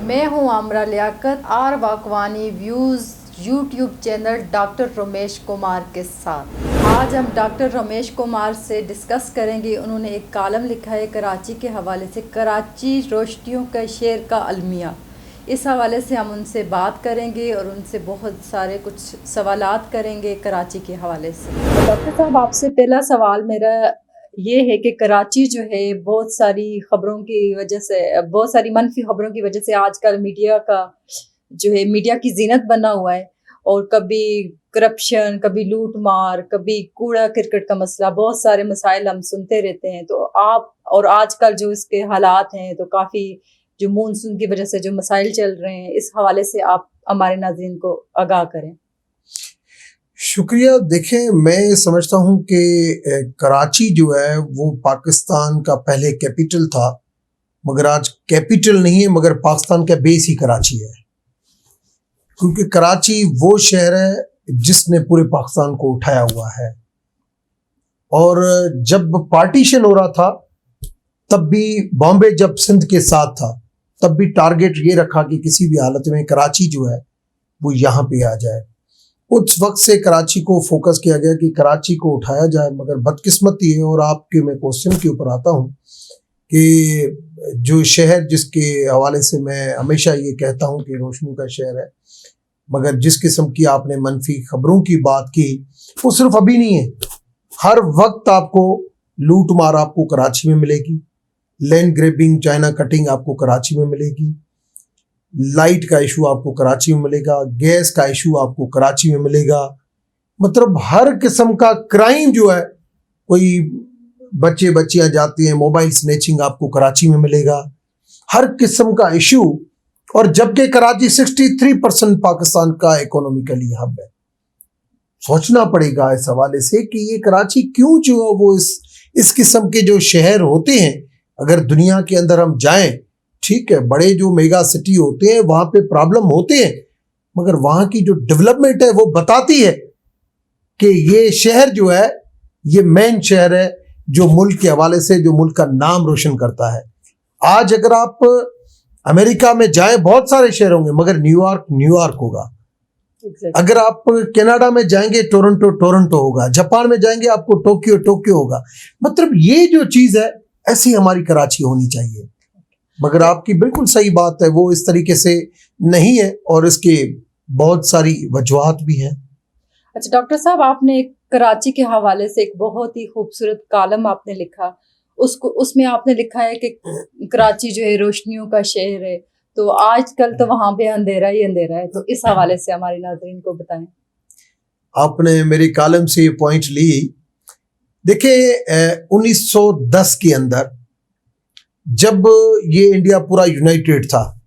मैं हूं आमरा लियाकत आर वाकवानी views YouTube channel doctor Ramesh Kumar के साथ। आज हम डॉक्टर रमेश कुमार से डिस्कस करेंगे। उन्होंने एक कॉलम लिखा है कराची के हवाले से, कराची रोशनियों का शहर का अलमिया। इस हवाले से हम उनसे बात करेंगे और उनसे बहुत सारे कुछ सवालात करेंगे कराची के हवाले से। तो डॉक्टर साहब, आपसे पहला सवाल मेरा ये है कि कराची जो है बहुत सारी खबरों की वजह से, बहुत सारी मनफी खबरों की वजह से आजकल मीडिया का जो है, मीडिया की जीनत बना हुआ है। और कभी करप्शन, कभी लूट मार, कभी कूड़ा क्रिकेट का मसला, बहुत सारे मसाइल हम सुनते रहते हैं। तो आप, और आजकल जो इसके हालात हैं, तो काफ़ी जो मानसून की वजह से जो मसाइल चल रहे हैं, इस हवाले से आप हमारे नाज़रीन को आगाह करें। शुक्रिया। देखें, मैं समझता हूं कि कराची जो है वो पाकिस्तान का पहले कैपिटल था, मगर आज कैपिटल नहीं है, मगर पाकिस्तान का बेस ही कराची है। क्योंकि कराची वो शहर है जिसने पूरे पाकिस्तान को उठाया हुआ है। और जब पार्टीशन हो रहा था तब भी बॉम्बे जब सिंध के साथ था तब भी टारगेट ये रखा कि किसी भी हालत में कराची जो है वो यहाँ पे आ जाए। उस वक्त से कराची को फोकस किया गया कि कराची को उठाया जाए। मगर बदकिस्मती है, और आपके मैं क्वेश्चन के ऊपर आता हूँ कि जो शहर जिसके हवाले से मैं हमेशा ये कहता हूँ कि रोशनी का शहर है, मगर जिस किस्म की आपने मनफी खबरों की बात की, वो सिर्फ अभी नहीं है, हर वक्त आपको लूट मार आपको कराची में मिलेगी, लैंड ग्रैबिंग, चाइना कटिंग आपको कराची में मिलेगी, लाइट का इशू आपको कराची में मिलेगा, गैस का इशू आपको कराची में मिलेगा। मतलब हर किस्म का क्राइम जो है, कोई बच्चे बच्चियां जाती हैं, मोबाइल स्नैचिंग आपको कराची में मिलेगा, हर किस्म का इशू। और जबकि कराची 63% पाकिस्तान का इकोनॉमिकली हब है। सोचना पड़ेगा इस हवाले से कि ये कराची क्यों जो है वो इस किस्म के जो शहर होते हैं, अगर दुनिया के अंदर हम जाएं, ठीक है, बड़े जो मेगा सिटी होते हैं वहां पे प्रॉब्लम होते हैं, मगर वहां की जो डेवलपमेंट है वो बताती है कि ये शहर जो है ये मेन शहर है जो मुल्क के हवाले से, जो मुल्क का नाम रोशन करता है। आज अगर आप अमेरिका में जाएं, बहुत सारे शहर होंगे, मगर न्यूयॉर्क होगा। अगर आप कनाडा में जाएंगे, टोरंटो होगा। जापान में जाएंगे, आपको टोक्यो होगा। मतलब ये जो चीज है, ऐसी हमारी कराची होनी चाहिए। मगर आपकी बिल्कुल सही बात है, वो इस तरीके से नहीं है, और इसके बहुत सारी वजूहात भी हैं। अच्छा डॉक्टर साहब, आपने कराची के हवाले से एक बहुत ही खूबसूरत कॉलम आपने लिखा। उसमें आपने लिखा है कि कराची जो है रोशनियों का शहर है। तो आजकल तो वहां पे अंधेरा ही अंधेरा है। तो इस हवाले से हमारे नाज़रीन को बताएं। आपने मेरी कॉलम से ये पॉइंट ली। देखिए, 1910 के अंदर जब ये इंडिया पूरा यूनाइटेड था,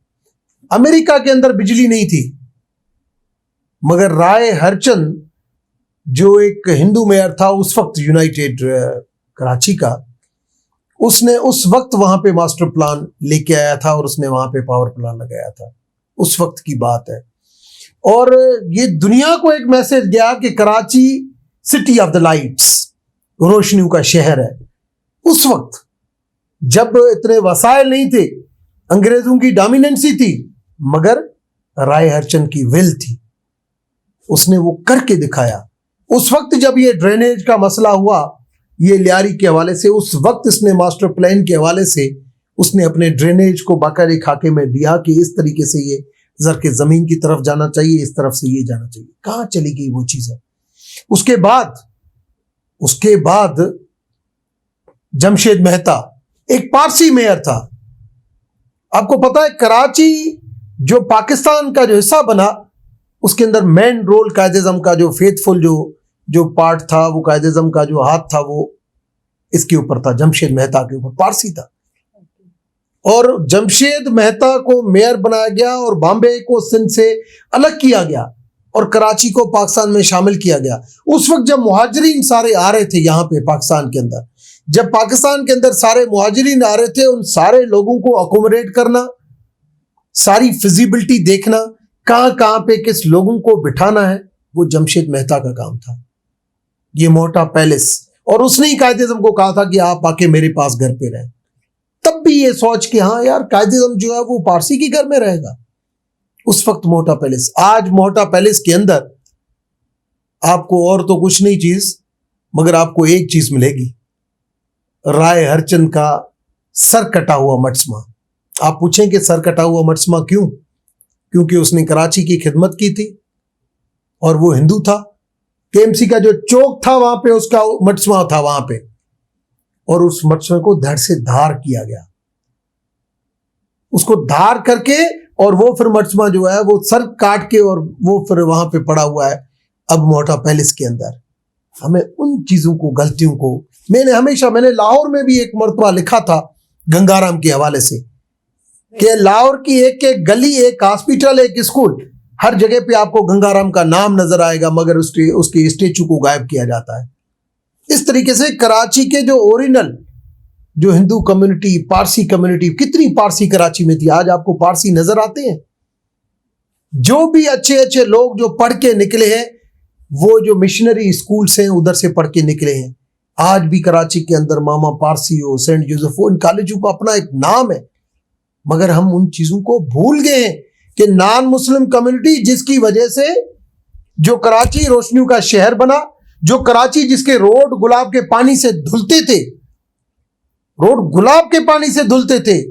अमेरिका के अंदर बिजली नहीं थी, मगर राय हरचंद जो एक हिंदू मेयर था उस वक्त यूनाइटेड कराची का, उसने उस वक्त वहां पे मास्टर प्लान लेके आया था और उसने वहां पे पावर प्लान लगाया था। उस वक्त की बात है। और ये दुनिया को एक मैसेज गया कि Karachi city of the lights, रोशनियों का शहर है। उस वक्त जब इतने वसाइल नहीं थे, अंग्रेजों की डोमिनेंसी थी, मगर राय हरचंद की विल थी, उसने वो करके दिखाया। उस वक्त जब ये ड्रेनेज का मसला हुआ, ये लियारी के हवाले से, उस वक्त इसने मास्टर प्लान के हवाले से उसने अपने ड्रेनेज को बाकायदे खाके में दिया कि इस तरीके से ये जर के जमीन की तरफ जाना चाहिए, इस तरफ से ये जाना चाहिए। कहाँ चली गई वो चीज है। उसके बाद जमशेद मेहता एक पारसी मेयर था। आपको पता है कराची जो पाकिस्तान का जो हिस्सा बना, उसके अंदर मेन रोल कायदे-ए-आज़म का जो फेथफुल जो पार्ट था, वो कायदे-ए-आज़म का जो हाथ था, वो इसके ऊपर था, जमशेद मेहता के ऊपर, पारसी था। और जमशेद मेहता को मेयर बनाया गया और बॉम्बे को सिंध से अलग किया गया और कराची को पाकिस्तान में शामिल किया गया। उस वक्त जब मुहाजिरीन सारे आ रहे थे यहाँ पे पाकिस्तान के अंदर, जब पाकिस्तान के अंदर सारे मुहाजिरीन आ रहे थे, उन सारे लोगों को अकोमोडेट करना, सारी फिजिबिलिटी देखना, कहाँ पे किस लोगों को बिठाना है, वो जमशेद मेहता का काम था। ये मोटा पैलेस, और उसने ही कायदे-ए-आज़म को कहा था कि आप आके मेरे पास घर पे रहें। तब भी ये सोच कि हाँ यार कायद-ए-आज़म जो है वो पारसी के घर में रहेगा। उस वक्त मोहटा पैलेस, आज मोहटा पैलेस के अंदर आपको और तो कुछ नहीं चीज, मगर आपको एक चीज मिलेगी, राय हरचंद का सर कटा हुआ मटसमा। आप पूछें कि सर कटा हुआ मटसमा क्यों? क्योंकि उसने कराची की खिदमत की थी और वो हिंदू था। केएमसी का जो चौक था वहां पे उसका मटसमा था वहां पे, और उस मटसमे को धड़ से धार किया गया, उसको धार करके, और वो फिर मटसमा जो है वो सर काट के और वो फिर वहां पे पड़ा हुआ है अब मोहटा पैलेस के अंदर। हमें उन चीजों को, गलतियों को, मैंने लाहौर में भी एक मरतबा लिखा था गंगाराम के हवाले से कि लाहौर की एक एक गली, एक हॉस्पिटल, एक स्कूल, हर जगह पे आपको गंगाराम का नाम नजर आएगा, मगर उसके स्टेचू को गायब किया जाता है। इस तरीके से कराची के जो ओरिजिनल जो हिंदू कम्युनिटी, पारसी कम्युनिटी, कितनी पारसी कराची में थी, आज आपको पारसी नजर आते हैं? जो भी अच्छे अच्छे लोग जो पढ़ के निकले हैं, वो जो मिशनरी स्कूल्स हैं उधर से पढ़ के निकले हैं। आज भी कराची के अंदर मामा पारसी हो, सेंट जोसेफ हो, इन कॉलेजों का अपना एक नाम है, मगर हम उन चीजों को भूल गए हैं कि नॉन मुस्लिम कम्युनिटी जिसकी वजह से जो कराची रोशनियों का शहर बना, जो कराची जिसके रोड गुलाब के पानी से धुलते थे, रोड गुलाब के पानी से धुलते थे,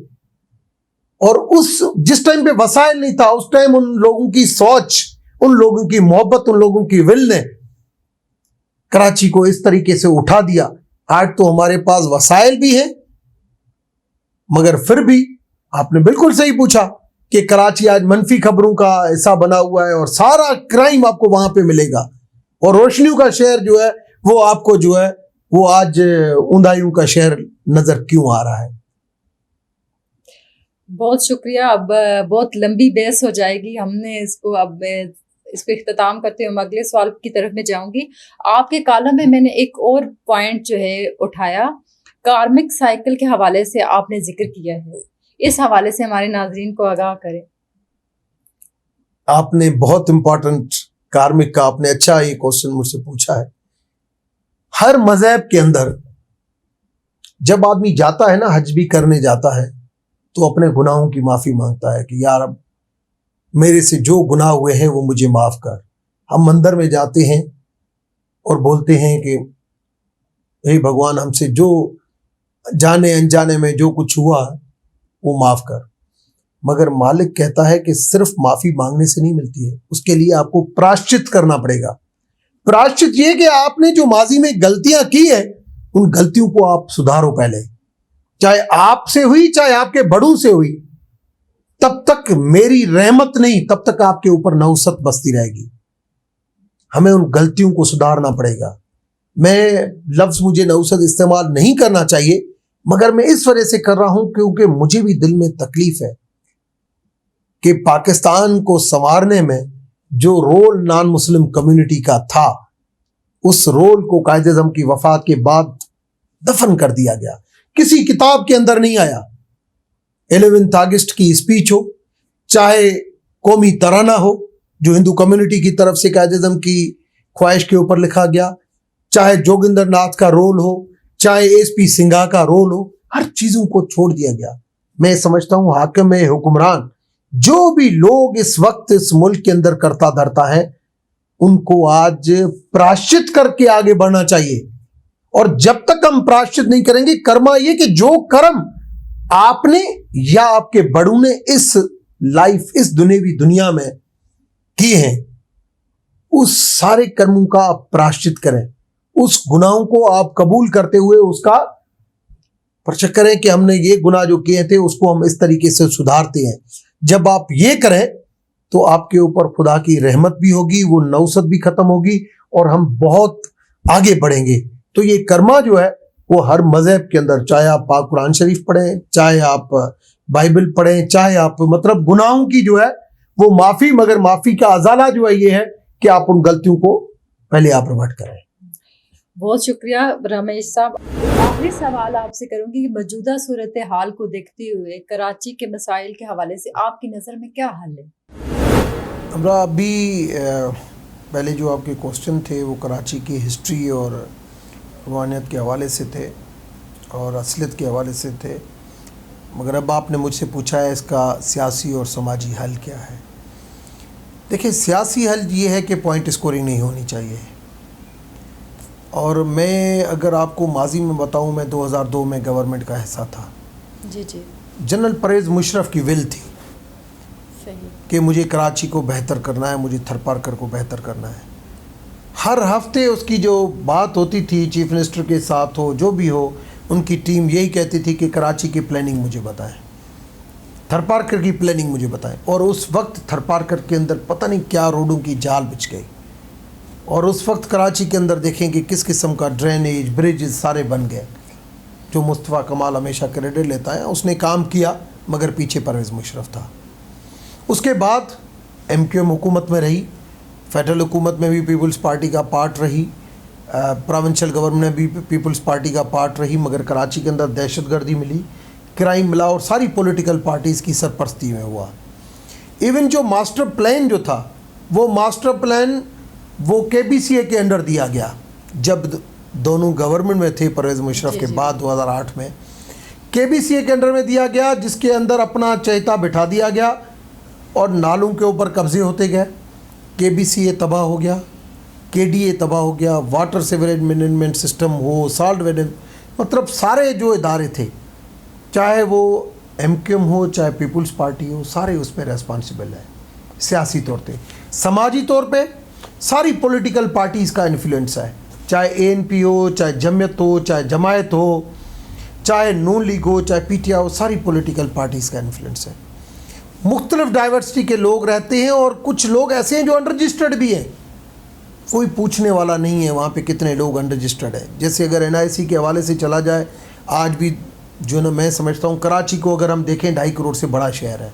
और उस जिस टाइम पे वसाइल नहीं था, उस टाइम उन लोगों की सोच, उन लोगों की मोहब्बत, उन लोगों की विल ने कराची को इस तरीके से उठा दिया। आज तो हमारे पास वसाइल भी है, मगर फिर भी आपने बिल्कुल सही पूछा कि कराची आज मनफी खबरों का हिस्सा बना हुआ है और सारा क्राइम आपको वहां पे मिलेगा, और रोशनियों का शहर जो है वो आपको जो है वो आज उंधाइयों का शहर नजर क्यों आ रहा है? बहुत शुक्रिया। अब बहुत लंबी बहस हो जाएगी, हमने इसको अब इसको इख्तिताम करते हुए मैं अगले सवाल की तरफ में जाऊंगी। आपके कॉलम में मैंने एक और पॉइंट जो है उठाया, कार्मिक साइकिल के हवाले से आपने जिक्र किया है, इस हवाले से हमारे नाजरीन को आगाह करें। आपने बहुत इंपॉर्टेंट कार्मिक का आपने अच्छा ये क्वेश्चन मुझसे पूछा है। हर मजहब के अंदर जब आदमी जाता है ना, हज भी करने जाता है, तो अपने गुनाहों की माफी मांगता है कि यार अब मेरे से जो गुनाह हुए हैं वो मुझे माफ कर। हम मंदिर में जाते हैं और बोलते हैं कि हे भगवान, हमसे जो जाने अनजाने में जो कुछ हुआ वो माफ कर। मगर मालिक कहता है कि सिर्फ माफी मांगने से नहीं मिलती है, उसके लिए आपको प्रायश्चित करना पड़ेगा। प्रायश्चित ये कि आपने जो माजी में गलतियां की है, उन गलतियों को आप सुधारो पहले, चाहे आपसे हुई चाहे आपके बड़ों से हुई, तब तक मेरी रहमत नहीं, तब तक आपके ऊपर नौसत बसती रहेगी। हमें उन गलतियों को सुधारना पड़ेगा। मैं लफ्ज मुझे नौसत इस्तेमाल नहीं करना चाहिए, मगर मैं इस वजह से कर रहा हूं क्योंकि मुझे भी दिल में तकलीफ है कि पाकिस्तान को संवारने में जो रोल नॉन मुस्लिम कम्युनिटी का था, उस रोल को कायद-ए-आज़म की वफात के बाद दफन कर दिया गया, किसी किताब के अंदर नहीं आया। 11 अगस्त की स्पीच हो, चाहे कौमी तराना हो जो हिंदू कम्युनिटी की तरफ से कायद-ए-आज़म की ख्वाहिश के ऊपर लिखा गया, चाहे जोगिंदर नाथ का रोल हो, चाहे एसपी सिंघा का रोल हो, हर चीजों को छोड़ दिया गया। मैं समझता हूं हाकिम हुक्मरान जो भी लोग इस वक्त इस मुल्क के अंदर करता धरता है, उनको आज प्रायश्चित करके आगे बढ़ना चाहिए। और जब तक हम प्रायश्चित नहीं करेंगे, कर्मा ये कि जो कर्म आपने या आपके बड़ों ने इस लाइफ, इस दुनियावी दुनिया में किए हैं, उस सारे कर्मों का आप प्रायश्चित करें, उस गुनाहों को आप कबूल करते हुए उसका परचक करें कि हमने ये गुनाह जो किए थे उसको हम इस तरीके से सुधारते हैं। जब आप ये करें तो आपके ऊपर खुदा की रहमत भी होगी, वो नौसत भी खत्म होगी और हम बहुत आगे बढ़ेंगे। तो ये कर्मा जो है वो हर मजहब के अंदर, चाहे आप पाक कुरान शरीफ पढ़ें, चाहे आप बाइबल पढ़ें, चाहे आप मतलब गुनाहों की जो है वो माफी, मगर माफी का अजाला जो है ये है कि आप उन गलतियों को पहले आप रिवर्ट करें। बहुत शुक्रिया रमेश साहब। आखिरी सवाल आपसे करूंगी कि मौजूदा सूरत हाल को देखते हुए कराची के मसाइल के हवाले से आपकी नज़र में क्या हल है? हमरा अभी पहले जो आपके क्वेश्चन थे वो कराची की हिस्ट्री और रूहानियत के हवाले से थे और असलियत के हवाले से थे। मगर अब आपने मुझसे पूछा है इसका सियासी और समाजी हल क्या है। देखिए, सियासी हल ये है कि पॉइंट स्कोरिंग नहीं होनी चाहिए। और मैं अगर आपको माजी में बताऊं, मैं 2002 में गवर्नमेंट का हिस्सा था। जी जी, जनरल परवेज़ मुशर्रफ की विल थी सही। कि मुझे कराची को बेहतर करना है, मुझे थरपारकर को बेहतर करना है। हर हफ्ते उसकी जो बात होती थी चीफ मिनिस्टर के साथ हो, जो भी हो, उनकी टीम यही कहती थी कि कराची की प्लानिंग मुझे बताएं, थरपारकर की प्लानिंग मुझे बताएं। और उस वक्त थरपारकर के अंदर पता नहीं क्या रोडों की जाल बिछ गई। और उस वक्त कराची के अंदर देखें कि किस किस्म का ड्रेनेज, ब्रिजेस सारे बन गए। जो मुस्तफ़ा कमाल हमेशा क्रेडिट लेता है, उसने काम किया, मगर पीछे परवेज़ मुशर्रफ था। उसके बाद MQM हुकूमत में रही, फेडरल हुकूमत में भी पीपल्स पार्टी का पार्ट रही, प्रोविंशियल गवर्नमेंट में भी पीपल्स पार्टी का पार्ट रही, मगर कराची के अंदर दहशतगर्दी मिली, क्राइम मिला और सारी पॉलिटिकल पार्टीज़ की सरपरस्ती में हुआ। इवन जो मास्टर प्लान जो था, वो मास्टर प्लान वो KBCA के अंडर दिया गया। जब दोनों गवर्नमेंट में थे परवेज़ मुशर्रफ के बाद 2008 में KBCA के अंडर में दिया गया, जिसके अंदर अपना चहेता बिठा दिया गया और नालों के ऊपर कब्जे होते गए। KBCA तबाह हो गया, KDA तबाह हो गया, वाटर सीवरेज मैनेजमेंट सिस्टम हो, सॉल्ट मैनेजमेंट, मतलब सारे जो इदारे थे, चाहे वो MQM हो चाहे पीपल्स पार्टी हो, सारे उस पर रेस्पॉन्सिबल है। सियासी तौर पे, समाजी तौर पे सारी पॉलिटिकल पार्टीज़ का इन्फ्लुएंस है, चाहे ANP हो, चाहे जमियत हो, चाहे जमायत हो, चाहे नून लीग हो, चाहे PTI हो, सारी पॉलिटिकल पार्टीज़ का इन्फ्लुएंस है। मुख्तलिफ डाइवर्सिटी के लोग रहते हैं और कुछ लोग ऐसे हैं जो अनरजिस्टर्ड भी हैं। कोई पूछने वाला नहीं है वहाँ पे कितने लोग अनरजिस्टर्ड है। जैसे अगर NIC के हवाले से चला जाए, आज भी जो ना मैं समझता हूँ कराची को अगर हम देखें 2.5 करोड़ से बड़ा शहर है,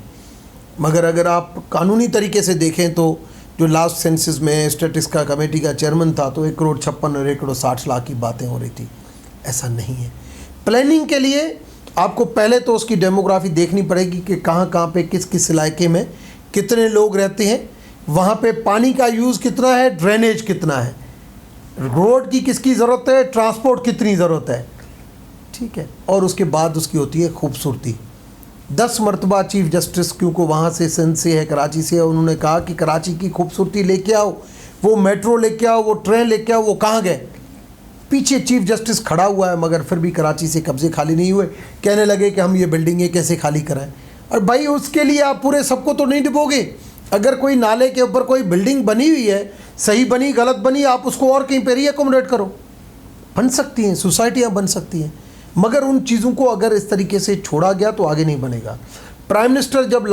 मगर अगर आप कानूनी तरीके से देखें तो जो लास्ट सेंसस में स्टैटिस्टिक्स कमेटी का चेयरमैन था तो 1,56,00,000 और 1,60,00,000 की बातें हो रही थी। ऐसा नहीं है। प्लानिंग के लिए आपको पहले तो उसकी डेमोग्राफी देखनी पड़ेगी कि कहाँ कहाँ पे किस किस इलाके में कितने लोग रहते हैं, वहाँ पे पानी का यूज़ कितना है, ड्रेनेज कितना है, रोड की किसकी ज़रूरत है, ट्रांसपोर्ट कितनी ज़रूरत है, ठीक है। और उसके बाद उसकी होती है खूबसूरती। 10 मरतबा चीफ जस्टिस, क्योंकि वहाँ से सिंध से है, कराची से है, उन्होंने कहा कि कराची की खूबसूरती लेके आओ, वो मेट्रो लेके आओ, वो ट्रेन लेके आओ, वो कहाँ गए? पीछे चीफ जस्टिस खड़ा हुआ है, मगर फिर भी कराची से कब्जे खाली नहीं हुए। कहने लगे कि हम ये बिल्डिंगें कैसे खाली कराएं। और भाई उसके लिए आप पूरे सबको तो नहीं डुबोगे। अगर कोई नाले के ऊपर कोई बिल्डिंग बनी हुई है, सही बनी गलत बनी, आप उसको और कहीं पर ही एकोमोडेट करो। बन सकती हैं, सोसाइटियाँ बन सकती हैं, मगर उन चीज़ों को अगर इस तरीके से छोड़ा गया तो आगे नहीं बनेगा। प्राइम मिनिस्टर जब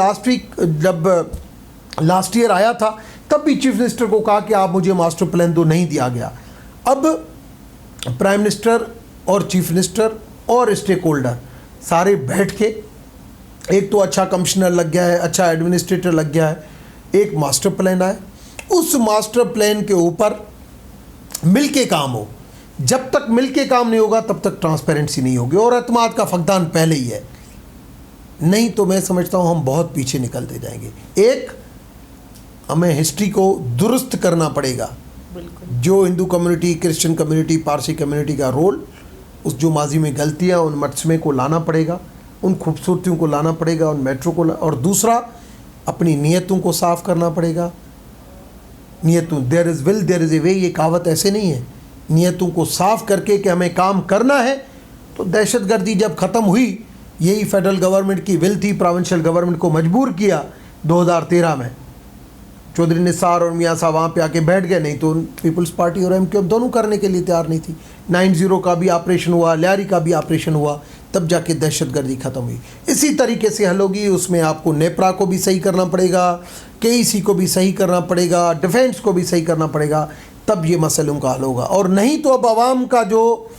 लास्ट ईयर आया था, तब भी चीफ मिनिस्टर को कहा कि आप मुझे मास्टर प्लान दो, नहीं दिया गया। अब प्राइम मिनिस्टर और चीफ मिनिस्टर और स्टेक होल्डर सारे बैठ के, एक तो अच्छा कमिश्नर लग गया है, अच्छा एडमिनिस्ट्रेटर लग गया है, एक मास्टर प्लान आए, उस मास्टर प्लान के ऊपर मिल के काम हो। जब तक मिल के काम नहीं होगा तब तक ट्रांसपेरेंसी नहीं होगी और एतमाद का फकदान पहले ही है। नहीं तो मैं समझता हूँ हम बहुत पीछे निकलते जाएंगे। एक, हमें हिस्ट्री को दुरुस्त करना पड़ेगा। जो Hindu community, Christian community, Parsi community का रोल, उस जो माजी में गलतियाँ, उन मजमे को लाना पड़ेगा, उन खूबसूरतियों को लाना पड़ेगा, उन मेट्रो को और दूसरा अपनी नीयतों को साफ़ करना पड़ेगा। नीयतों, there is will there is a way, ये कहावत ऐसे नहीं है। नीयतों को साफ़ करके कि हमें काम करना है। तो दहशतगर्दी जब ख़त्म हुई, यही फेडरल गवर्नमेंट की विल थी, प्रोविंशियल गवर्नमेंट को मजबूर किया 2013 में। चौधरी निसार और मियाँ साहब वहाँ पे आके बैठ गए, नहीं तो पीपल्स पार्टी और MQM दोनों करने के लिए तैयार नहीं थी। 90 का भी ऑपरेशन हुआ, लियारी का भी ऑपरेशन हुआ, तब जाके दहशतगर्दी ख़त्म हुई। इसी तरीके से हल होगी। उसमें आपको नेपरा को भी सही करना पड़ेगा, KEC को भी सही करना पड़ेगा, डिफेंस को भी सही करना पड़ेगा, तब ये मसलों का हल होगा। और नहीं तो अब आवाम का जो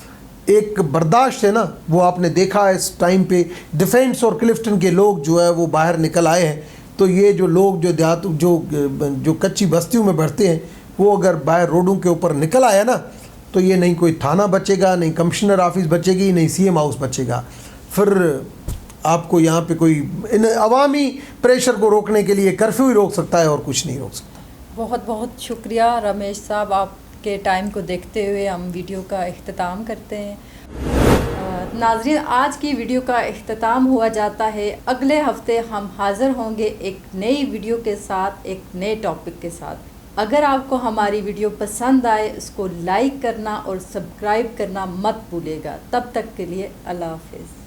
एक बर्दाश्त है ना, वो आपने देखा इस टाइम पे डिफेंस और क्लिफ्टन के लोग जो है वो बाहर निकल आए हैं। तो ये जो लोग जो देहात जो कच्ची बस्तियों में बैठते हैं, वो अगर बाहर रोडों के ऊपर निकल आया ना, तो ये नहीं कोई थाना बचेगा, नहीं कमिश्नर ऑफिस बचेगी, नहीं CM हाउस बचेगा। फिर आपको यहाँ पे कोई इन अवामी प्रेशर को रोकने के लिए कर्फ्यू ही रोक सकता है और कुछ नहीं रोक सकता। बहुत बहुत शुक्रिया रमेश साहब, आपके टाइम को देखते हुए हम वीडियो का इख्तिताम करते हैं। नाजरीन, आज की वीडियो का इख्तिताम हुआ जाता है। अगले हफ्ते हम हाज़िर होंगे एक नई वीडियो के साथ, एक नए टॉपिक के साथ। अगर आपको हमारी वीडियो पसंद आए, उसको लाइक करना और सब्सक्राइब करना मत भूलिएगा। तब तक के लिए अल्लाह हाफिज़।